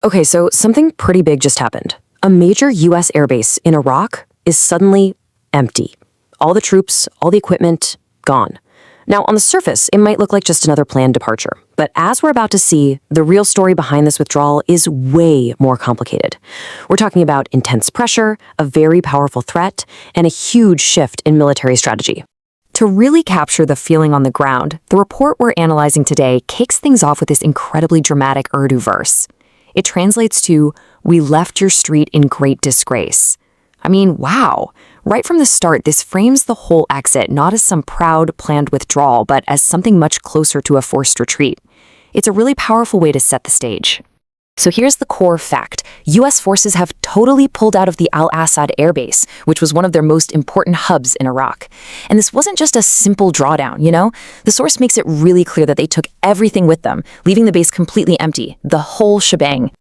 Okay, so something pretty big just happened. A major US airbase in Iraq is suddenly empty. All the troops, all the equipment, gone. Now, on the surface, it might look like just another planned departure. But as we're about to see, the real story behind this withdrawal is way more complicated. We're talking about intense pressure, a very powerful threat, and a huge shift in military strategy. To really capture the feeling on the ground, the report we're analyzing today kicks things off with this incredibly dramatic Urdu verse. It translates to, "We left your street in great disgrace." I mean, wow. Right from the start, this frames the whole exit not as some proud, planned withdrawal, but as something much closer to a forced retreat. It's a really powerful way to set the stage. So here's the core fact. US forces have totally pulled out of the Al-Assad airbase, which was one of their most important hubs in Iraq. And this wasn't just a simple drawdown, you know? The source makes it really clear that they took everything with them, leaving the base completely empty, the whole shebang.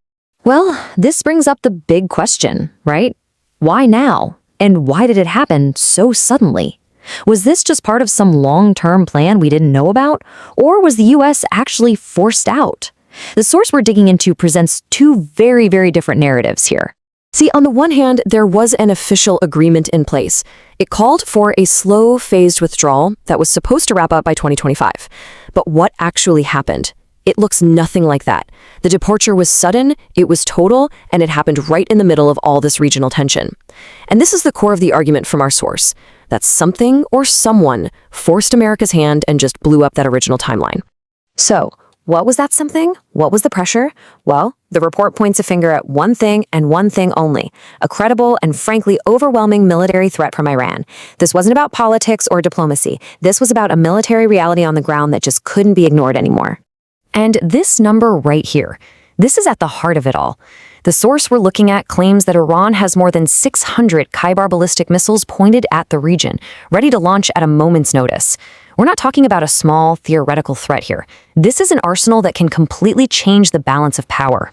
Well, this brings up the big question, right? Why now? And why did it happen so suddenly? Was this just part of some long-term plan we didn't know about? Or was the US actually forced out? The source we're digging into presents two very, very different narratives here. See, on the one hand, there was an official agreement in place. It called for a slow, phased withdrawal that was supposed to wrap up by 2025. But what actually happened? It looks nothing like that. The departure was sudden, it was total, and it happened right in the middle of all this regional tension. And this is the core of the argument from our source, that something or someone forced America's hand and just blew up that original timeline. So, what was that something? What was the pressure? Well, the report points a finger at one thing and one thing only, a credible and frankly overwhelming military threat from Iran. This wasn't about politics or diplomacy. This was about a military reality on the ground that just couldn't be ignored anymore. And this number right here, this is at the heart of it all. The source we're looking at claims that Iran has more than 600 Khyber ballistic missiles pointed at the region, ready to launch at a moment's notice. We're not talking about a small, theoretical threat here. This is an arsenal that can completely change the balance of power.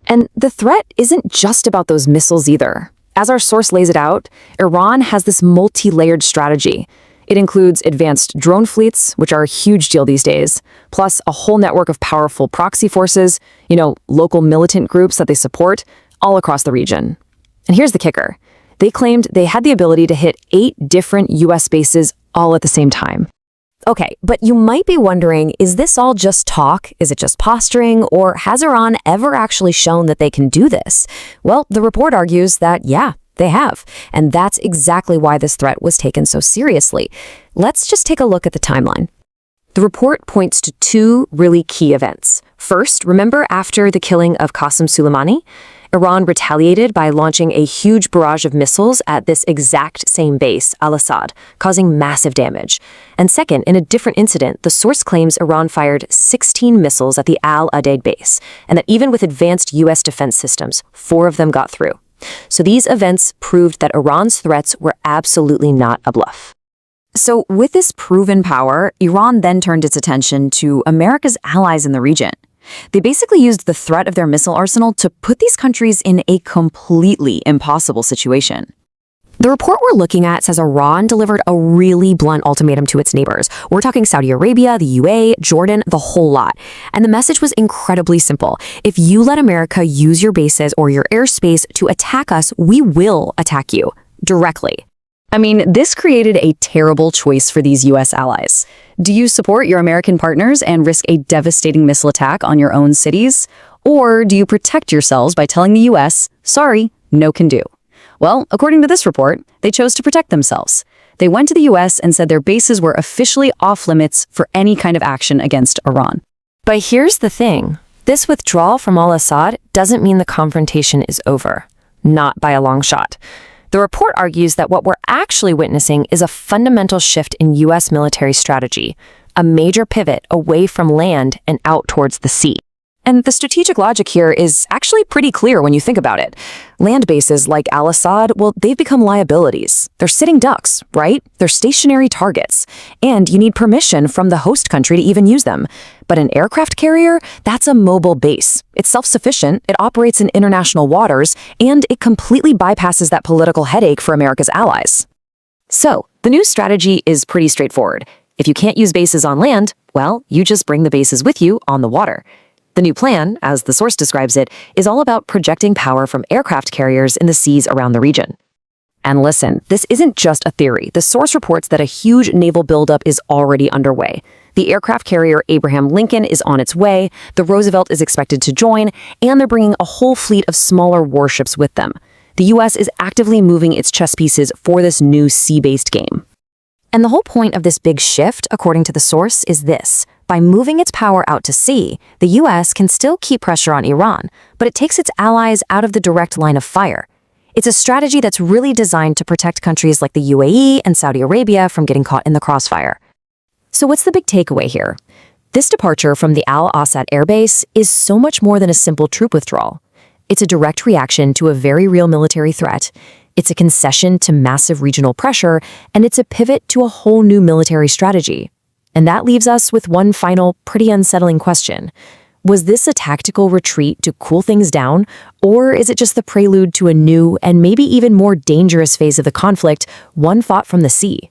And the threat isn't just about those missiles either. As our source lays it out, Iran has this multi-layered strategy. It includes advanced drone fleets, which are a huge deal these days, plus a whole network of powerful proxy forces, local militant groups that they support all across the region. And here's the kicker. They claimed they had the ability to hit 8 different US bases all at the same time. Okay, but you might be wondering, is this all just talk? Is it just posturing? Or has Iran ever actually shown that they can do this? Well, the report argues that, yeah, they have. And that's exactly why this threat was taken so seriously. Let's just take a look at the timeline. The report points to 2 really key events. First, remember after the killing of Qasem Soleimani? Iran retaliated by launching a huge barrage of missiles at this exact same base, Al-Assad, causing massive damage. And second, in a different incident, the source claims Iran fired 16 missiles at the Al-Udeid base, and that even with advanced US defense systems, 4 of them got through. So these events proved that Iran's threats were absolutely not a bluff. So with this proven power, Iran then turned its attention to America's allies in the region. They basically used the threat of their missile arsenal to put these countries in a completely impossible situation. The report we're looking at says Iran delivered a really blunt ultimatum to its neighbors. We're talking Saudi Arabia, the UAE, Jordan, the whole lot. And the message was incredibly simple. If you let America use your bases or your airspace to attack us, we will attack you directly. I mean, this created a terrible choice for these US allies. Do you support your American partners and risk a devastating missile attack on your own cities? Or do you protect yourselves by telling the US, sorry, no can do? Well, according to this report, they chose to protect themselves. They went to the US and said their bases were officially off limits for any kind of action against Iran. But here's the thing. This withdrawal from al-Assad doesn't mean the confrontation is over. Not by a long shot. The report argues that what we're actually witnessing is a fundamental shift in US military strategy, a major pivot away from land and out towards the sea. And the strategic logic here is actually pretty clear when you think about it. Land bases like Al-Assad, well, they've become liabilities. They're sitting ducks, right? They're stationary targets. And you need permission from the host country to even use them. But an aircraft carrier, that's a mobile base. It's self-sufficient, it operates in international waters, and it completely bypasses that political headache for America's allies. So, the new strategy is pretty straightforward. If you can't use bases on land, well, you just bring the bases with you on the water. The new plan, as the source describes it, is all about projecting power from aircraft carriers in the seas around the region. And listen, this isn't just a theory. The source reports that a huge naval buildup is already underway. The aircraft carrier Abraham Lincoln is on its way, the Roosevelt is expected to join, and they're bringing a whole fleet of smaller warships with them. The U.S. is actively moving its chess pieces for this new sea-based game. And the whole point of this big shift, according to the source, is this. By moving its power out to sea, the U.S. can still keep pressure on Iran, but it takes its allies out of the direct line of fire. It's a strategy that's really designed to protect countries like the UAE and Saudi Arabia from getting caught in the crossfire. So what's the big takeaway here? This departure from the Al Asad airbase is so much more than a simple troop withdrawal. It's a direct reaction to a very real military threat. It's a concession to massive regional pressure, and it's a pivot to a whole new military strategy. And that leaves us with one final, pretty unsettling question. Was this a tactical retreat to cool things down, or is it just the prelude to a new and maybe even more dangerous phase of the conflict, one fought from the sea?